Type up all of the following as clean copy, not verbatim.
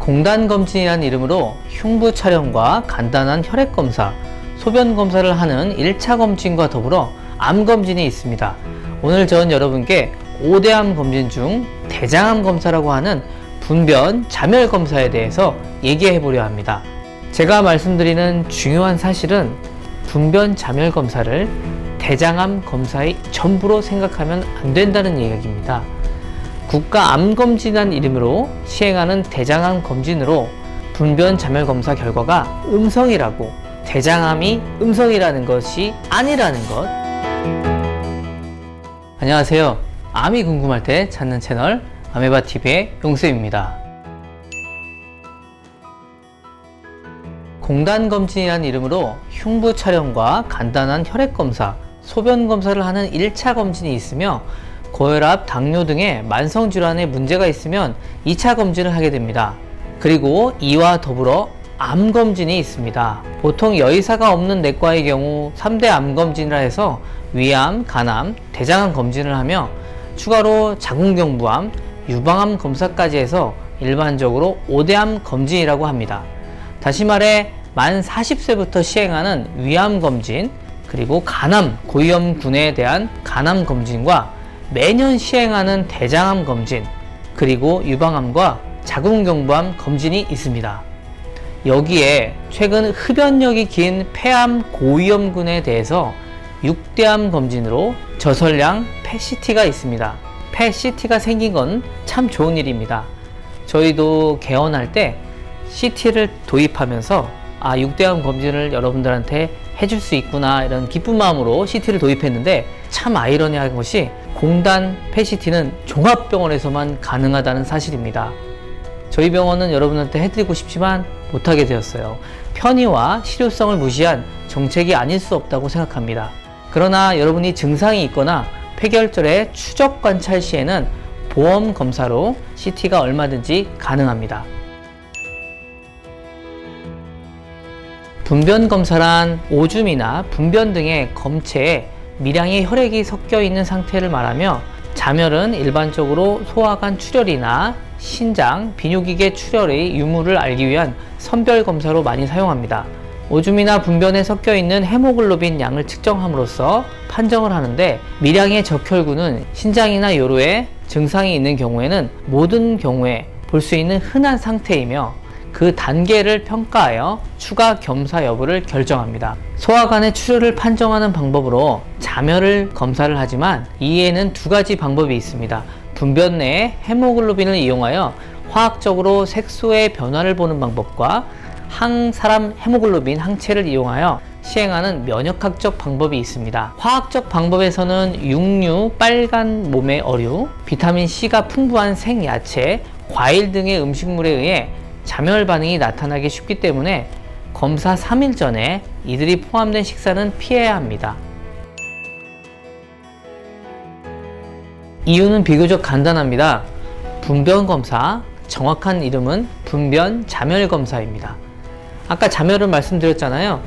공단검진이라는 이름으로 흉부 촬영과 간단한 혈액검사, 소변검사를 하는 1차 검진과 더불어 암검진이 있습니다. 오늘 전 여러분께 5대 암 검진 중 대장암 검사라고 하는 분변 자멸 검사에 대해서 얘기해 보려 합니다. 제가 말씀드리는 중요한 사실은 분변 자멸 검사를 대장암 검사의 전부로 생각하면 안 된다는 이야기입니다. 국가암검진이라는 이름으로 시행하는 대장암 검진으로 분변 자멸 검사 결과가 음성이라고, 대장암이 음성이라는 것이 아니라는 것. 안녕하세요. 암이 궁금할 때 찾는 채널 아메바TV의 용쌤입니다. 공단검진이라는 이름으로 흉부 촬영과 간단한 혈액검사, 소변검사를 하는 1차 검진이 있으며 고혈압, 당뇨 등의 만성질환에 문제가 있으면 2차 검진을 하게 됩니다. 그리고 이와 더불어 암검진이 있습니다. 보통 여의사가 없는 내과의 경우 3대 암검진이라 해서 위암, 간암, 대장암 검진을 하며 추가로 자궁경부암, 유방암 검사까지 해서 일반적으로 5대암 검진이라고 합니다. 다시 말해 만 40세부터 시행하는 위암 검진, 그리고 간암, 고위험군에 대한 간암 검진과 매년 시행하는 대장암 검진, 그리고 유방암과 자궁경부암 검진이 있습니다. 여기에 최근 흡연력이 긴 폐암 고위험군에 대해서 6대암 검진으로 저설량 펫CT가 있습니다. 펫CT가 생긴 건 참 좋은 일입니다. 저희도 개원할 때 CT를 도입하면서 6대암 검진을 여러분들한테 해줄 수 있구나 이런 기쁜 마음으로 CT를 도입했는데, 참 아이러니한 것이 공단 펫CT는 종합병원에서만 가능하다는 사실입니다. 저희 병원은 여러분한테 해드리고 싶지만 못하게 되었어요. 편의와 실효성을 무시한 정책이 아닐 수 없다고 생각합니다. 그러나 여러분이 증상이 있거나 폐결절의 추적 관찰 시에는 보험 검사로 CT가 얼마든지 가능합니다. 분변 검사란 오줌이나 분변 등의 검체에 미량의 혈액이 섞여 있는 상태를 말하며, 자멸은 일반적으로 소화관 출혈이나 신장, 비뇨기계 출혈의 유무를 알기 위한 선별 검사로 많이 사용합니다. 오줌이나 분변에 섞여 있는 헤모글로빈 양을 측정함으로써 판정을 하는데, 미량의 적혈구는 신장이나 요로에 증상이 있는 경우에는 모든 경우에 볼 수 있는 흔한 상태이며 그 단계를 평가하여 추가 검사 여부를 결정합니다. 소화관의 출혈을 판정하는 방법으로 자멸을 검사를 하지만 이에는 두 가지 방법이 있습니다. 분변 내에 헤모글로빈을 이용하여 화학적으로 색소의 변화를 보는 방법과 항사람 헤모글로빈 항체를 이용하여 시행하는 면역학적 방법이 있습니다. 화학적 방법에서는 육류, 빨간 몸의 어류, 비타민C가 풍부한 생야채, 과일 등의 음식물에 의해 자멸 반응이 나타나기 쉽기 때문에 검사 3일 전에 이들이 포함된 식사는 피해야 합니다. 이유는 비교적 간단합니다. 분변 검사, 정확한 이름은 분변 자멸 검사입니다. 아까 자멸을 말씀드렸잖아요.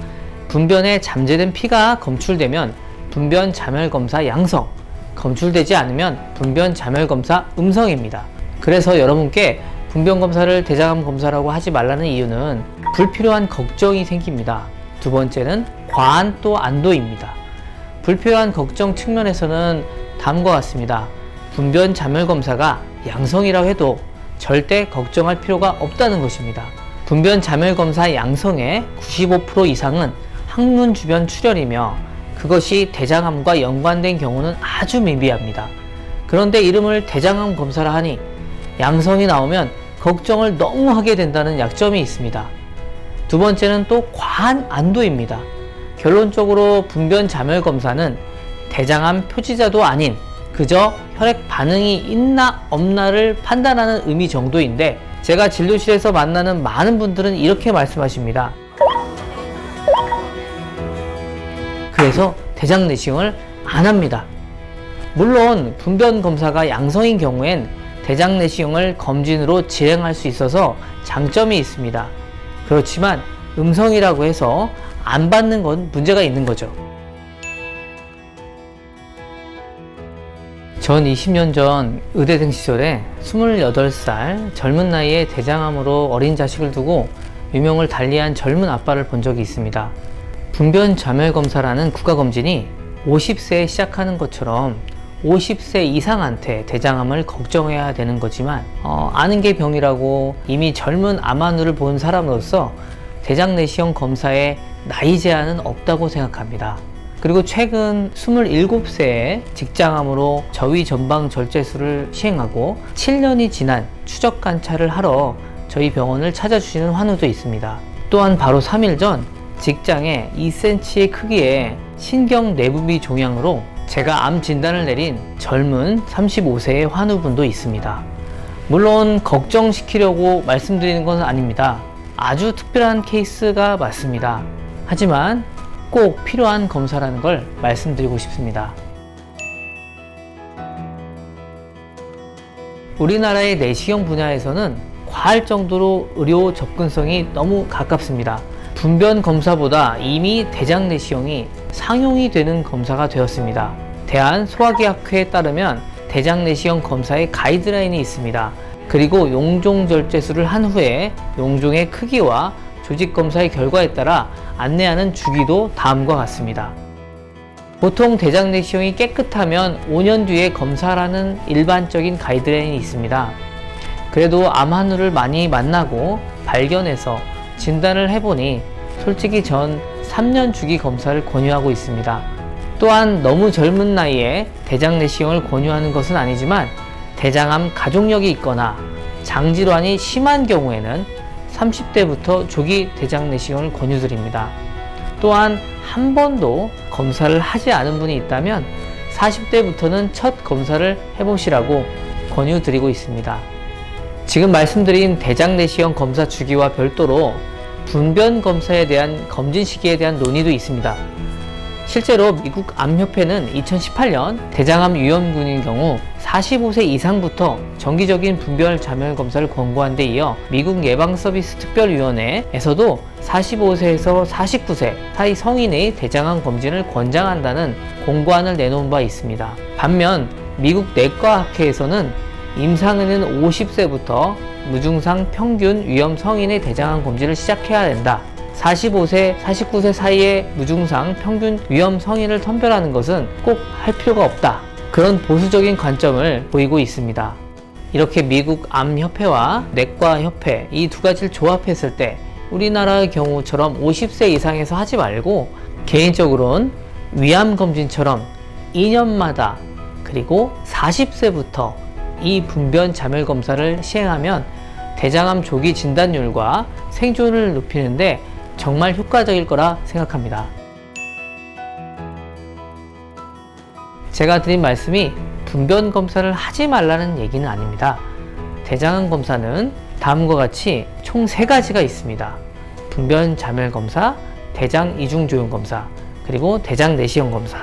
분변에 잠재된 피가 검출되면 분변 자멸 검사 양성, 검출되지 않으면 분변 자멸 검사 음성입니다. 그래서 여러분께 분변 검사를 대장암 검사라고 하지 말라는 이유는 불필요한 걱정이 생깁니다. 두 번째는 과한 또 안도입니다. 불필요한 걱정 측면에서는 다음과 같습니다. 분변 자멸 검사가 양성이라고 해도 절대 걱정할 필요가 없다는 것입니다. 분변 자멸 검사 양성의 95% 이상은 항문 주변 출혈이며 그것이 대장암과 연관된 경우는 아주 미비합니다. 그런데 이름을 대장암 검사라 하니 양성이 나오면 걱정을 너무 하게 된다는 약점이 있습니다. 두 번째는 또 과한 안도입니다. 결론적으로 분변 자멸 검사는 대장암 표지자도 아닌 그저 혈액 반응이 있나 없나를 판단하는 의미 정도인데, 제가 진료실에서 만나는 많은 분들은 이렇게 말씀하십니다. 그래서 대장 내시경을 안 합니다. 물론 분변 검사가 양성인 경우엔 대장 내시경을 검진으로 진행할 수 있어서 장점이 있습니다. 그렇지만 음성이라고 해서 안 받는 건 문제가 있는 거죠. 전 20년 전 의대생 시절에 28살 젊은 나이에 대장암으로 어린 자식을 두고 유명을 달리한 젊은 아빠를 본 적이 있습니다. 분변자멸검사라는 국가검진이 50세에 시작하는 것처럼 50세 이상한테 대장암을 걱정해야 되는 거지만 아는 게 병이라고 이미 젊은 암환우를 본 사람으로서 대장내시경 검사에 나이 제한은 없다고 생각합니다. 그리고 최근 27세에 직장암으로 저위 전방 절제술을 시행하고 7년이 지난 추적 관찰을 하러 저희 병원을 찾아주시는 환우도 있습니다. 또한 바로 3일 전 직장에 2cm의 크기의 신경 내부비 종양으로 제가 암 진단을 내린 젊은 35세의 환우분도 있습니다. 물론 걱정시키려고 말씀드리는 건 아닙니다. 아주 특별한 케이스가 맞습니다. 하지만 꼭 필요한 검사라는 걸 말씀드리고 싶습니다. 우리나라의 내시경 분야에서는 과할 정도로 의료 접근성이 너무 가깝습니다. 분변 검사보다 이미 대장 내시경이 상용이 되는 검사가 되었습니다. 대한소화기학회에 따르면 대장 내시경 검사의 가이드라인이 있습니다. 그리고 용종절제술을 한 후에 용종의 크기와 조직검사의 결과에 따라 안내하는 주기도 다음과 같습니다. 보통 대장 내시경이 깨끗하면 5년 뒤에 검사라는 일반적인 가이드라인이 있습니다. 그래도 암 환우를 많이 만나고 발견해서 진단을 해보니 솔직히 전 3년 주기 검사를 권유하고 있습니다. 또한 너무 젊은 나이에 대장 내시경을 권유하는 것은 아니지만 대장암 가족력이 있거나 장질환이 심한 경우에는 30대부터 조기 대장 내시경을 권유드립니다. 또한 한 번도 검사를 하지 않은 분이 있다면 40대부터는 첫 검사를 해보시라고 권유드리고 있습니다. 지금 말씀드린 대장 내시경 검사 주기와 별도로 분변 검사에 대한 검진 시기에 대한 논의도 있습니다. 실제로 미국 암협회는 2018년 대장암 위험군인 경우 45세 이상부터 정기적인 분별 자멸 검사를 권고한 데 이어 미국 예방서비스 특별위원회에서도 45세에서 49세 사이 성인의 대장암 검진을 권장한다는 공고안을 내놓은 바 있습니다. 반면 미국 내과학회에서는 임상인은 50세부터 무증상 평균 위험 성인의 대장암 검진을 시작해야 된다. 45세, 49세 사이의 무증상 평균 위험 성인을 선별하는 것은 꼭 할 필요가 없다. 그런 보수적인 관점을 보이고 있습니다. 이렇게 미국 암협회와 내과협회 이 두 가지를 조합했을 때 우리나라의 경우처럼 50세 이상에서 하지 말고 개인적으로는 위암검진처럼 2년마다 그리고 40세부터 이 분변 자멸 검사를 시행하면 대장암 조기 진단율과 생존을 높이는데 정말 효과적일 거라 생각합니다. 제가 드린 말씀이 분변 검사를 하지 말라는 얘기는 아닙니다. 대장암 검사는 다음과 같이 총 3가지가 있습니다. 분변 자멸 검사, 대장 이중 조용 검사, 그리고 대장 내시경 검사.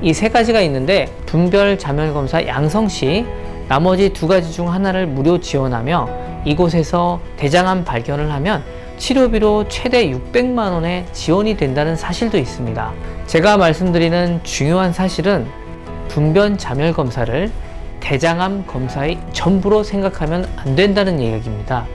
이 3가지가 있는데 분별 자멸 검사 양성 시 나머지 2가지 중 하나를 무료 지원하며 이곳에서 대장암 발견을 하면 치료비로 최대 600만 원의 지원이 된다는 사실도 있습니다. 제가 말씀드리는 중요한 사실은 분변 자멸 검사를 대장암 검사의 전부로 생각하면 안 된다는 얘기입니다.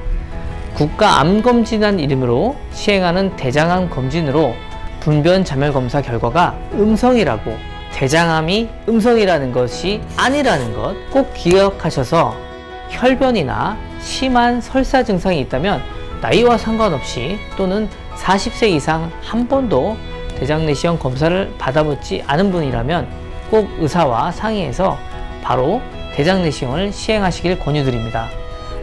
국가암검진이라는 이름으로 시행하는 대장암 검진으로 분변 자멸 검사 결과가 음성이라고 대장암이 음성이라는 것이 아니라는 것 꼭 기억하셔서 혈변이나 심한 설사 증상이 있다면 나이와 상관없이 또는 40세 이상 한 번도 대장 내시경 검사를 받아보지 않은 분이라면 꼭 의사와 상의해서 바로 대장 내시경을 시행하시길 권유드립니다.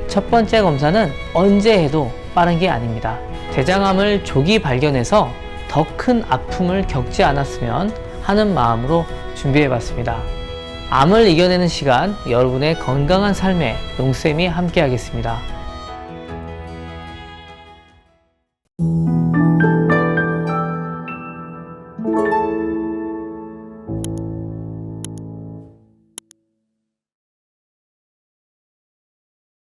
첫 번째 검사는 언제 해도 빠른 게 아닙니다. 대장암을 조기 발견해서 더 큰 아픔을 겪지 않았으면 하는 마음으로 준비해봤습니다. 암을 이겨내는 시간, 여러분의 건강한 삶에 용쌤이 함께 하겠습니다.